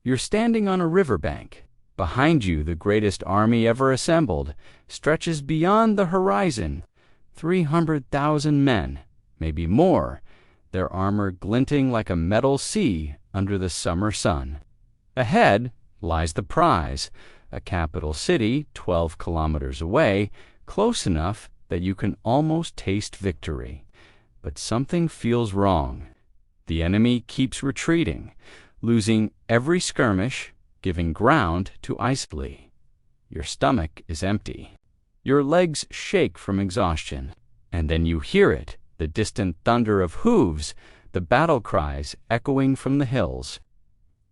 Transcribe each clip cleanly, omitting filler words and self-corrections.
You're standing on a riverbank. Behind you, the greatest army ever assembled stretches beyond the horizon. 300,000 men, maybe more, their armor glinting like a metal sea under the summer sun. Ahead lies the prize, a capital city 12 kilometers away, close enough that you can almost taste victory. But something feels wrong. The enemy keeps retreating, losing every skirmish, giving ground to icily. Your stomach is empty. Your legs shake from exhaustion. And then you hear it, the distant thunder of hooves, the battle cries echoing from the hills.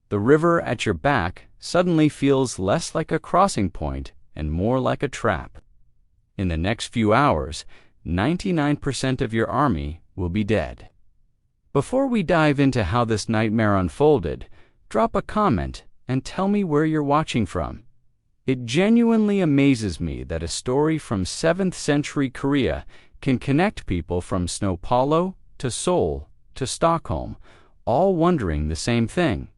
The river at your back suddenly feels less like a crossing point and more like a trap. In the next few hours, 99% of your army will be dead. Before we dive into how this nightmare unfolded, drop a comment and tell me where you're watching from. It genuinely amazes me that a story from 7th century Korea can connect people from Sao Paulo to Seoul to Stockholm, all wondering the same thing.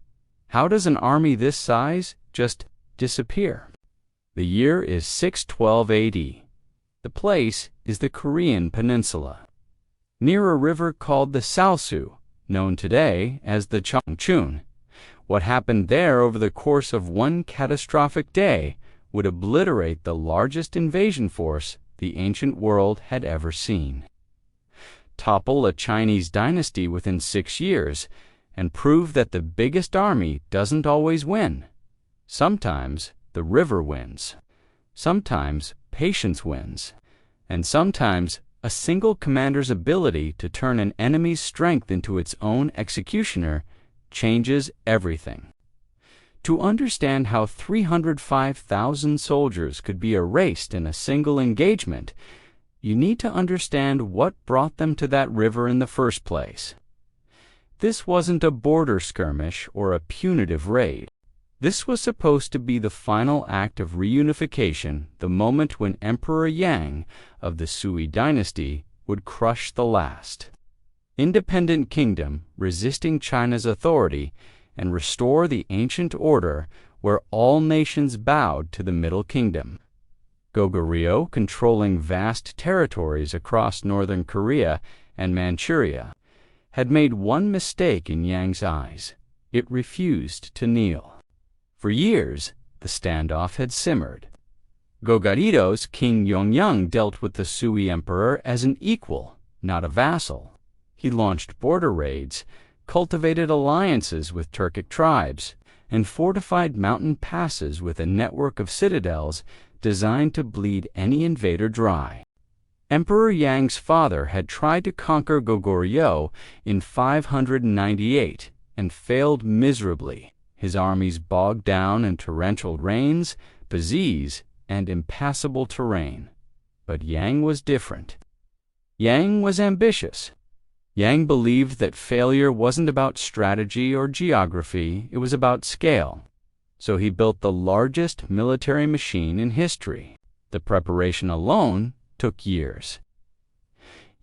How does an army this size just disappear? The year is 612 AD. The place is the Korean peninsula, near a river called the Salsu, known today as the Changchun. What happened there over the course of one catastrophic day would obliterate the largest invasion force the ancient world had ever seen, topple a Chinese dynasty within 6 years, and prove that the biggest army doesn't always win. Sometimes the river wins. Sometimes patience wins. And sometimes a single commander's ability to turn an enemy's strength into its own executioner changes everything. To understand how 305,000 soldiers could be erased in a single engagement, you need to understand what brought them to that river in the first place. This wasn't a border skirmish or a punitive raid. This was supposed to be the final act of reunification, the moment when Emperor Yang of the Sui Dynasty would crush the last independent kingdom resisting China's authority and restore the ancient order where all nations bowed to the Middle Kingdom. Goguryeo, controlling vast territories across northern Korea and Manchuria, had made one mistake in Yang's eyes. It refused to kneel. For years, the standoff had simmered. Goguryeo King Yongyang dealt with the Sui emperor as an equal, not a vassal. He launched border raids, cultivated alliances with Turkic tribes, and fortified mountain passes with a network of citadels designed to bleed any invader dry. Emperor Yang's father had tried to conquer Goguryeo in 598 and failed miserably, his armies bogged down in torrential rains, disease, and impassable terrain. But Yang was different. Yang was ambitious. Yang believed that failure wasn't about strategy or geography, it was about scale. So he built the largest military machine in history. The preparation alone took years.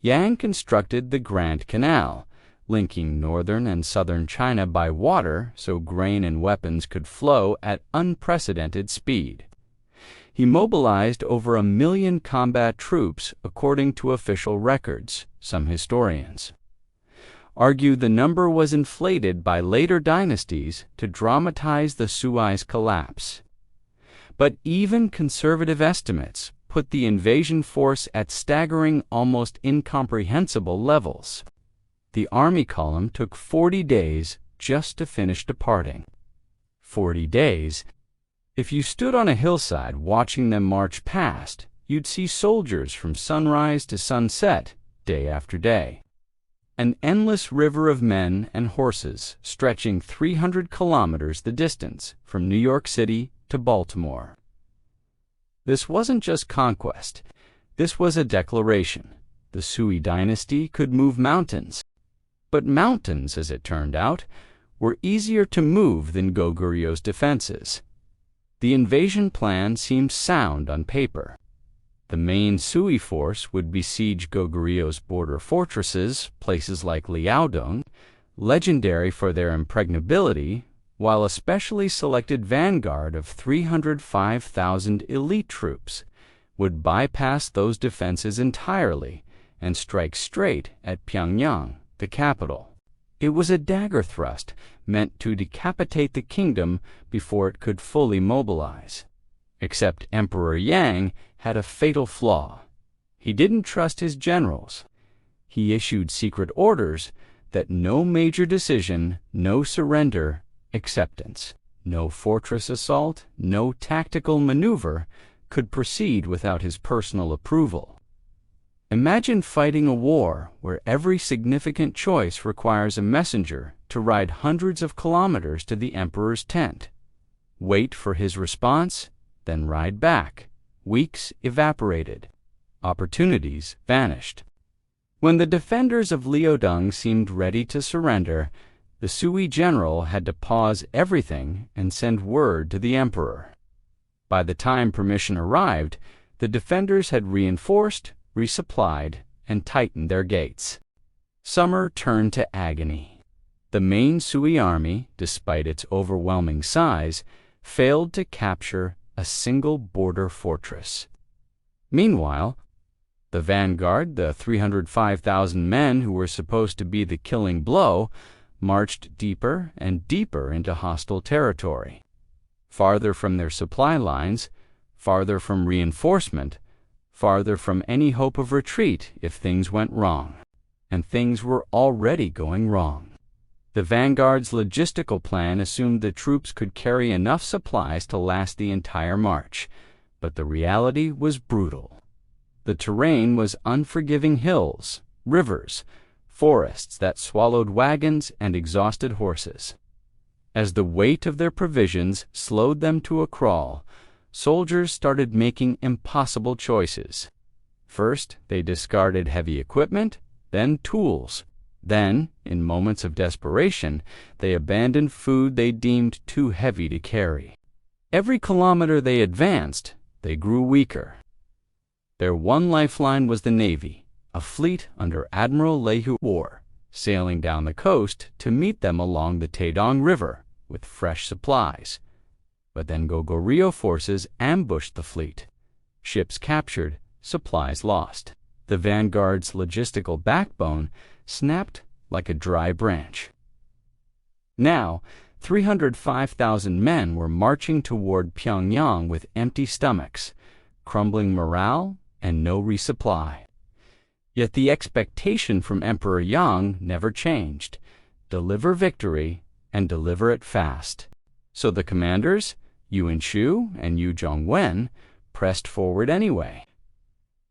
Yang constructed the Grand Canal, linking northern and southern China by water so grain and weapons could flow at unprecedented speed. He mobilized over 1 million combat troops according to official records. Some historians argue the number was inflated by later dynasties to dramatize the Sui's collapse. But even conservative estimates put the invasion force at staggering, almost incomprehensible levels. The army column took 40 days just to finish departing. 40 days. If you stood on a hillside watching them march past, you'd see soldiers from sunrise to sunset, day after day. An endless river of men and horses stretching 300 kilometers the distance from New York City to Baltimore. This wasn't just conquest. This was a declaration. The Sui dynasty could move mountains. But mountains, as it turned out, were easier to move than Goguryeo's defenses. The invasion plan seemed sound on paper. The main Sui force would besiege Goguryeo's border fortresses, places like Liaodong, legendary for their impregnability, while a specially selected vanguard of 305,000 elite troops would bypass those defenses entirely and strike straight at Pyongyang, the capital. It was a dagger thrust meant to decapitate the kingdom before it could fully mobilize. Except Emperor Yang had a fatal flaw. He didn't trust his generals. He issued secret orders that no major decision, no surrender, acceptance, no fortress assault, no tactical maneuver could proceed without his personal approval. Imagine fighting a war where every significant choice requires a messenger to ride hundreds of kilometers to the emperor's tent, wait for his response, then ride back. Weeks evaporated. Opportunities vanished. When the defenders of Liudong seemed ready to surrender, the Sui general had to pause everything and send word to the emperor. By the time permission arrived, the defenders had reinforced, resupplied, and tightened their gates. Summer turned to agony. The main Sui army, despite its overwhelming size, failed to capture a single border fortress. Meanwhile, the vanguard, the 305,000 men who were supposed to be the killing blow, marched deeper and deeper into hostile territory. Farther from their supply lines, farther from reinforcement, farther from any hope of retreat if things went wrong. And things were already going wrong. The vanguard's logistical plan assumed the troops could carry enough supplies to last the entire march, but the reality was brutal. The terrain was unforgiving hills, rivers, forests that swallowed wagons and exhausted horses. As the weight of their provisions slowed them to a crawl, soldiers started making impossible choices. First, they discarded heavy equipment, then tools. Then, in moments of desperation, they abandoned food they deemed too heavy to carry. Every kilometer they advanced, they grew weaker. Their one lifeline was the Navy, a fleet under Admiral Eulji Mundeok, sailing down the coast to meet them along the Taedong River with fresh supplies. But then Goguryeo forces ambushed the fleet. Ships captured, supplies lost. The vanguard's logistical backbone snapped like a dry branch. Now, 305,000 men were marching toward Pyongyang with empty stomachs, crumbling morale, and no resupply. Yet the expectation from Emperor Yang never changed: deliver victory and deliver it fast. So the commanders, Yuan Shu and Yu Zhongwen, pressed forward anyway,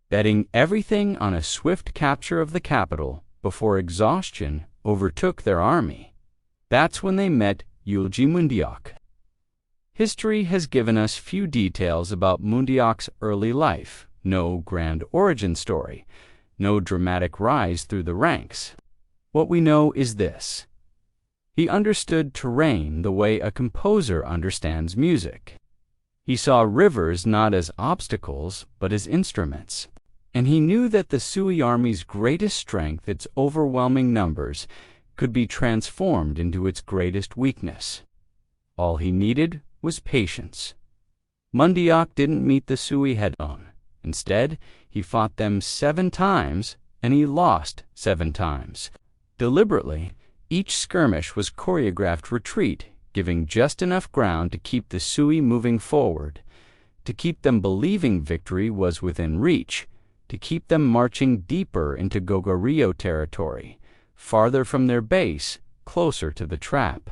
betting everything on a swift capture of the capital before exhaustion overtook their army. That's when they met Eulji Mundeok. History has given us few details about Mundeok's early life, no grand origin story, no dramatic rise through the ranks. What we know is this: he understood terrain the way a composer understands music. He saw rivers not as obstacles, but as instruments. And he knew that the Sui army's greatest strength, its overwhelming numbers, could be transformed into its greatest weakness. All he needed was patience. Mundeok didn't meet the Sui head-on. Instead, he fought them 7 times, and he lost 7 times. Deliberately, each skirmish was choreographed retreat, giving just enough ground to keep the Sui moving forward, to keep them believing victory was within reach, to keep them marching deeper into Goguryeo territory, farther from their base, closer to the trap.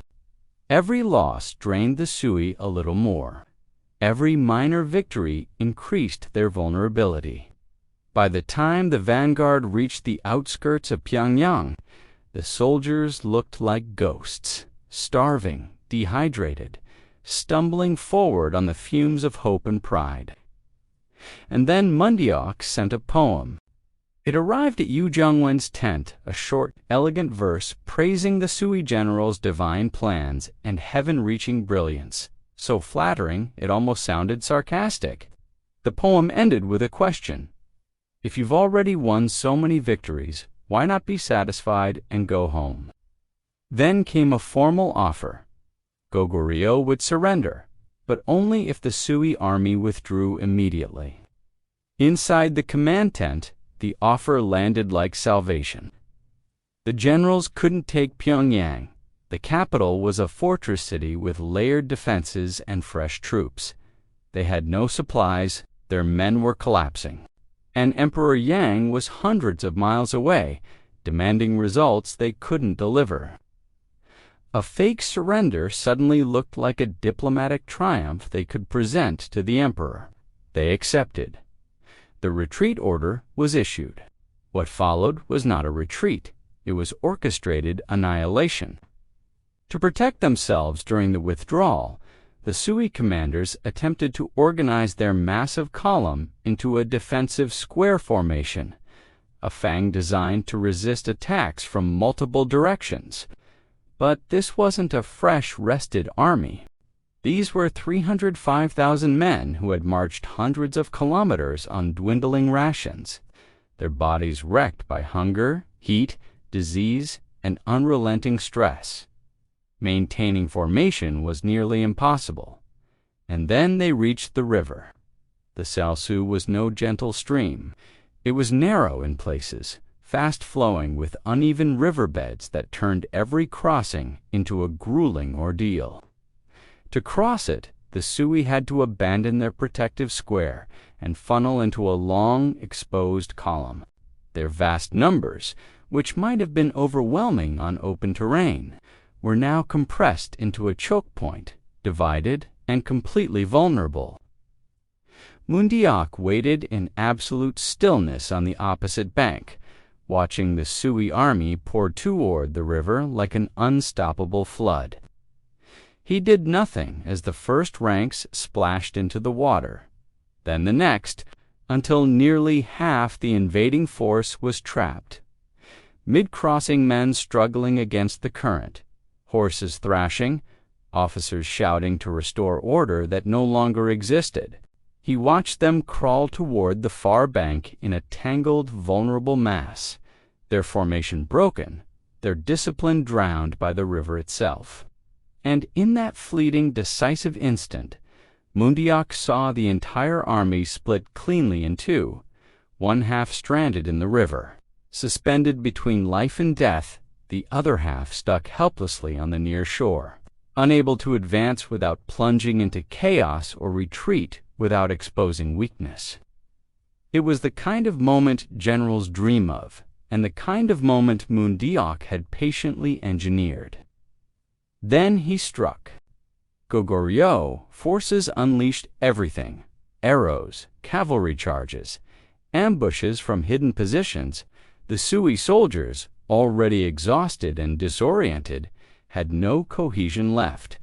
Every loss drained the Sui a little more. Every minor victory increased their vulnerability. By the time the vanguard reached the outskirts of Pyongyang, the soldiers looked like ghosts, starving, dehydrated, stumbling forward on the fumes of hope and pride. And then Mundeok sent a poem. It arrived at Yu Zhongwen's tent, a short, elegant verse praising the Sui general's divine plans and heaven-reaching brilliance, so flattering it almost sounded sarcastic. The poem ended with a question: if you've already won so many victories, why not be satisfied and go home? Then came a formal offer: Goguryeo would surrender, but only if the Sui army withdrew immediately. Inside the command tent, the offer landed like salvation. The generals couldn't take Pyongyang. The capital was a fortress city with layered defenses and fresh troops. They had no supplies, their men were collapsing. And Emperor Yang was hundreds of miles away, demanding results they couldn't deliver. A fake surrender suddenly looked like a diplomatic triumph they could present to the emperor. They accepted. The retreat order was issued. What followed was not a retreat. It was orchestrated annihilation. To protect themselves during the withdrawal, the Sui commanders attempted to organize their massive column into a defensive square formation, a fang designed to resist attacks from multiple directions. But this wasn't a fresh, rested army. These were 305,000 men who had marched hundreds of kilometers on dwindling rations, their bodies wrecked by hunger, heat, disease, and unrelenting stress. Maintaining formation was nearly impossible. And then they reached the river. The Salsu was no gentle stream. It was narrow in places, fast-flowing with uneven riverbeds that turned every crossing into a grueling ordeal. To cross it, the Sui had to abandon their protective square and funnel into a long, exposed column. Their vast numbers, which might have been overwhelming on open terrain, were now compressed into a choke point, divided and completely vulnerable. Mundeok waited in absolute stillness on the opposite bank, watching the Sui army pour toward the river like an unstoppable flood. He did nothing as the first ranks splashed into the water, then the next, until nearly half the invading force was trapped. Mid-crossing men struggling against the current, horses thrashing, officers shouting to restore order that no longer existed. He watched them crawl toward the far bank in a tangled, vulnerable mass, their formation broken, their discipline drowned by the river itself. And in that fleeting, decisive instant, Mundeok saw the entire army split cleanly in two, one half stranded in the river, suspended between life and death, the other half stuck helplessly on the near shore, unable to advance without plunging into chaos or retreat without exposing weakness. It was the kind of moment generals dream of, and the kind of moment Mundeok had patiently engineered. Then he struck. Goguryeo forces unleashed everything: arrows, cavalry charges, ambushes from hidden positions. The Sui soldiers, already exhausted and disoriented, had no cohesion left.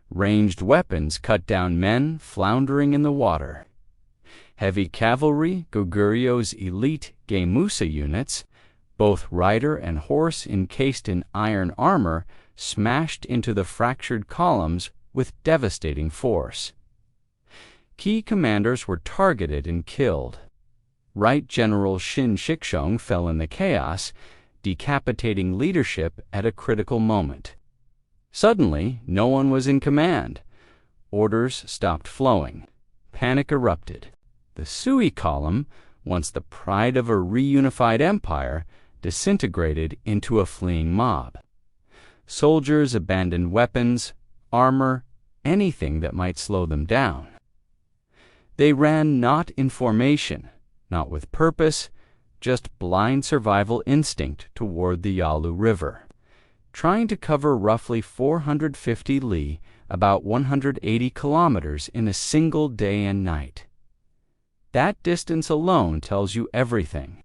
Ranged weapons cut down men floundering in the water. Heavy cavalry, Goguryeo elite Gemusa units, both rider and horse encased in iron armor, smashed into the fractured columns with devastating force. Key commanders were targeted and killed. Right General Shin Shikshong fell in the chaos, decapitating leadership at a critical moment. Suddenly, no one was in command. Orders stopped flowing. Panic erupted. The Sui column, once the pride of a reunified empire, disintegrated into a fleeing mob. Soldiers abandoned weapons, armor, anything that might slow them down. They ran not in formation, not with purpose, just blind survival instinct toward the Yalu River, trying to cover roughly 450 li, about 180 kilometers, in a single day and night. That distance alone tells you everything.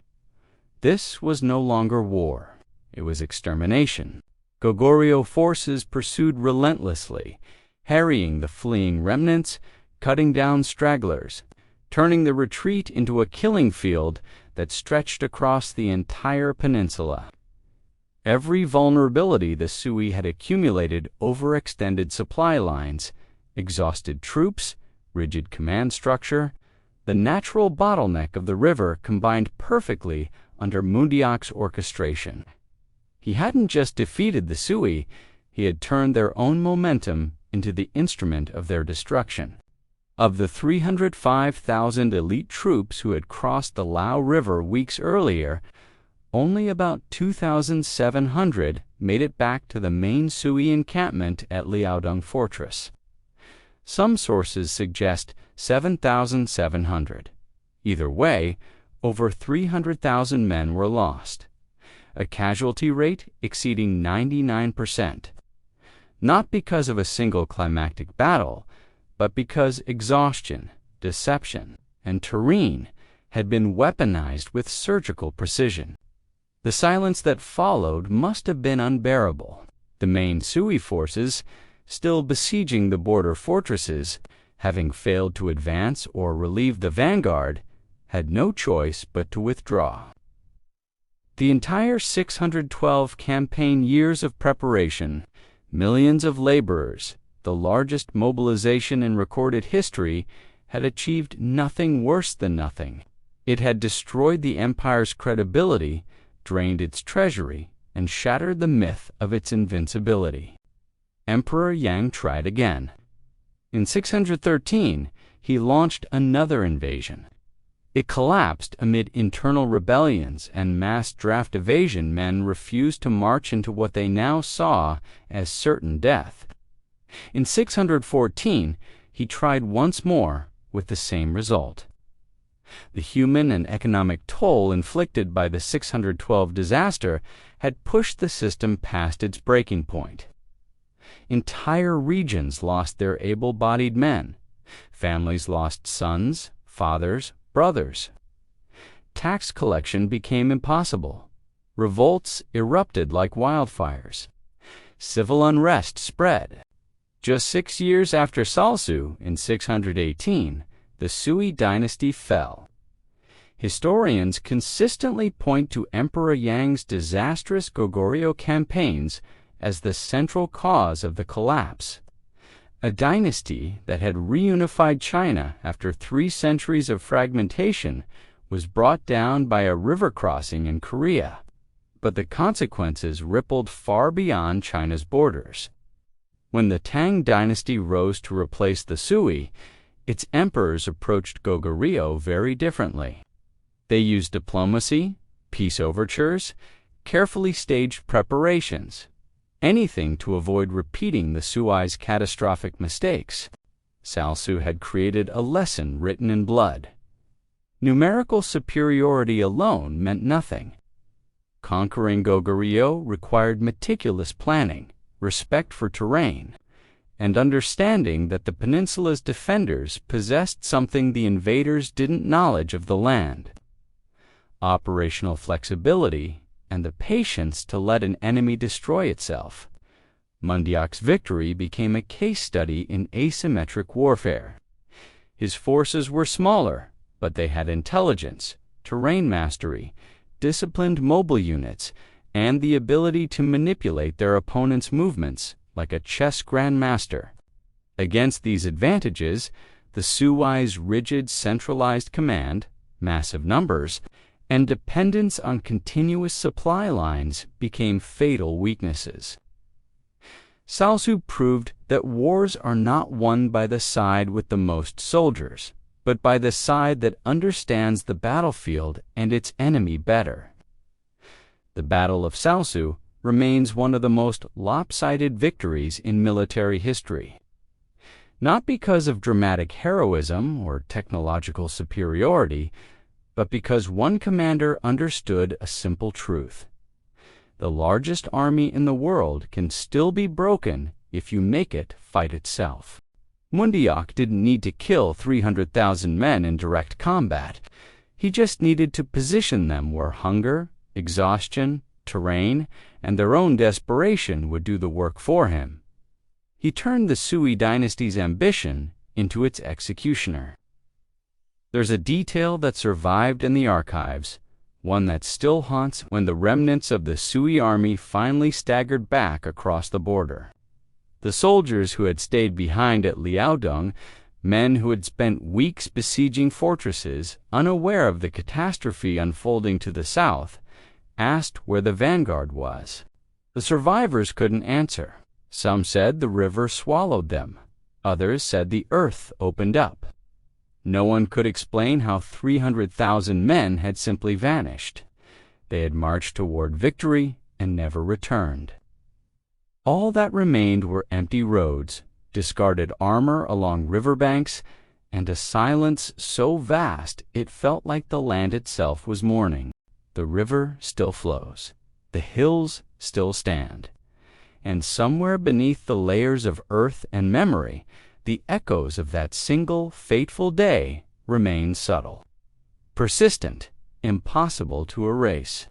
This was no longer war. It was extermination. Goguryeo forces pursued relentlessly, harrying the fleeing remnants, cutting down stragglers, turning the retreat into a killing field that stretched across the entire peninsula. Every vulnerability the Sui had accumulated: overextended supply lines, exhausted troops, rigid command structure. The natural bottleneck of the river combined perfectly under Mundeok's orchestration. He hadn't just defeated the Sui, he had turned their own momentum into the instrument of their destruction. Of the 305,000 elite troops who had crossed the Lao River weeks earlier, only about 2,700 made it back to the main Sui encampment at Liaodong Fortress. Some sources suggest 7,700. Either way, over 300,000 men were lost, a casualty rate exceeding 99%. Not because of a single climactic battle, but because exhaustion, deception, and terrain had been weaponized with surgical precision. The silence that followed must have been unbearable. The main Sui forces, still besieging the border fortresses, having failed to advance or relieve the vanguard, had no choice but to withdraw. The entire 612 campaign years of preparation, millions of laborers, the largest mobilization in recorded history, had achieved nothing worse than nothing. It had destroyed the empire's credibility, drained its treasury, and shattered the myth of its invincibility. Emperor Yang tried again. In 613, he launched another invasion. It collapsed amid internal rebellions and mass draft evasion. Men refused to march into what they now saw as certain death. In 614, he tried once more with the same result. The human and economic toll inflicted by the 612 disaster had pushed the system past its breaking point. Entire regions lost their able-bodied men. Families lost sons, fathers, brothers. Tax collection became impossible. Revolts erupted like wildfires. Civil unrest spread. Just 6 years after Salsu, in 618, the Sui Dynasty fell. Historians consistently point to Emperor Yang's disastrous Goguryeo campaigns as the central cause of the collapse. A dynasty that had reunified China after 3 centuries of fragmentation was brought down by a river crossing in Korea. But the consequences rippled far beyond China's borders. When the Tang dynasty rose to replace the Sui, its emperors approached Goguryeo very differently. They used diplomacy, peace overtures, carefully staged preparations, anything to avoid repeating the Sui's catastrophic mistakes. Salsu had created a lesson written in blood. Numerical superiority alone meant nothing. Conquering Goguryeo required meticulous planning, respect for terrain, and understanding that the peninsula's defenders possessed something the invaders didn't knowledge of the land: operational flexibility and the patience to let an enemy destroy itself. Mundeok's victory became a case study in asymmetric warfare. His forces were smaller, but they had intelligence, terrain mastery, disciplined mobile units, and the ability to manipulate their opponent's movements like a chess grandmaster. Against these advantages, the Sui's rigid centralized command, massive numbers, and dependence on continuous supply lines became fatal weaknesses. Salsu proved that wars are not won by the side with the most soldiers, but by the side that understands the battlefield and its enemy better. The Battle of Salsu remains one of the most lopsided victories in military history. Not because of dramatic heroism or technological superiority, but because one commander understood a simple truth: the largest army in the world can still be broken if you make it fight itself. Mundeok didn't need to kill 300,000 men in direct combat. He just needed to position them where hunger, exhaustion, terrain, and their own desperation would do the work for him. He turned the Sui dynasty's ambition into its executioner. There's a detail that survived in the archives, one that still haunts when the remnants of the Sui army finally staggered back across the border. The soldiers who had stayed behind at Liaodong, men who had spent weeks besieging fortresses, unaware of the catastrophe unfolding to the south, asked where the vanguard was. The survivors couldn't answer. Some said the river swallowed them. Others said the earth opened up. No one could explain how 300,000 men had simply vanished. They had marched toward victory and never returned. All that remained were empty roads, discarded armor along riverbanks, and a silence so vast it felt like the land itself was mourning. The river still flows. The hills still stand. And somewhere beneath the layers of earth and memory, the echoes of that single fateful day remain subtle, persistent, impossible to erase.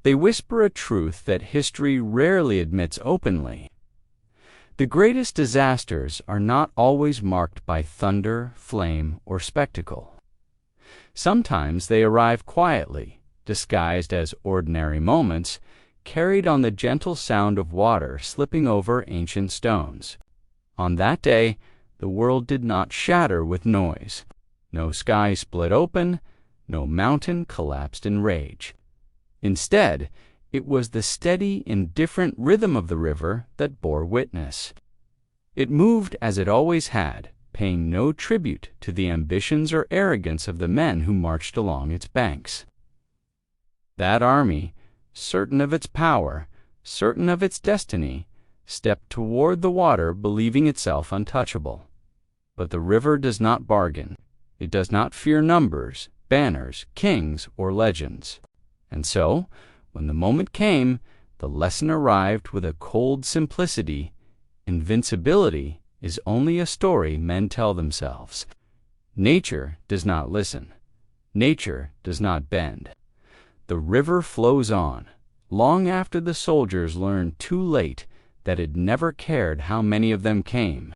They whisper a truth that history rarely admits openly. The greatest disasters are not always marked by thunder, flame, or spectacle. Sometimes they arrive quietly, disguised as ordinary moments, carried on the gentle sound of water slipping over ancient stones. On that day, the world did not shatter with noise. No sky split open, no mountain collapsed in rage. Instead, it was the steady, indifferent rhythm of the river that bore witness. It moved as it always had, paying no tribute to the ambitions or arrogance of the men who marched along its banks. That army, certain of its power, certain of its destiny, stepped toward the water believing itself untouchable. But the river does not bargain. It does not fear numbers, banners, kings, or legends. And so, when the moment came, the lesson arrived with a cold simplicity. Invincibility is only a story men tell themselves. Nature does not listen. Nature does not bend. The river flows on, long after the soldiers learn too late that it never cared how many of them came.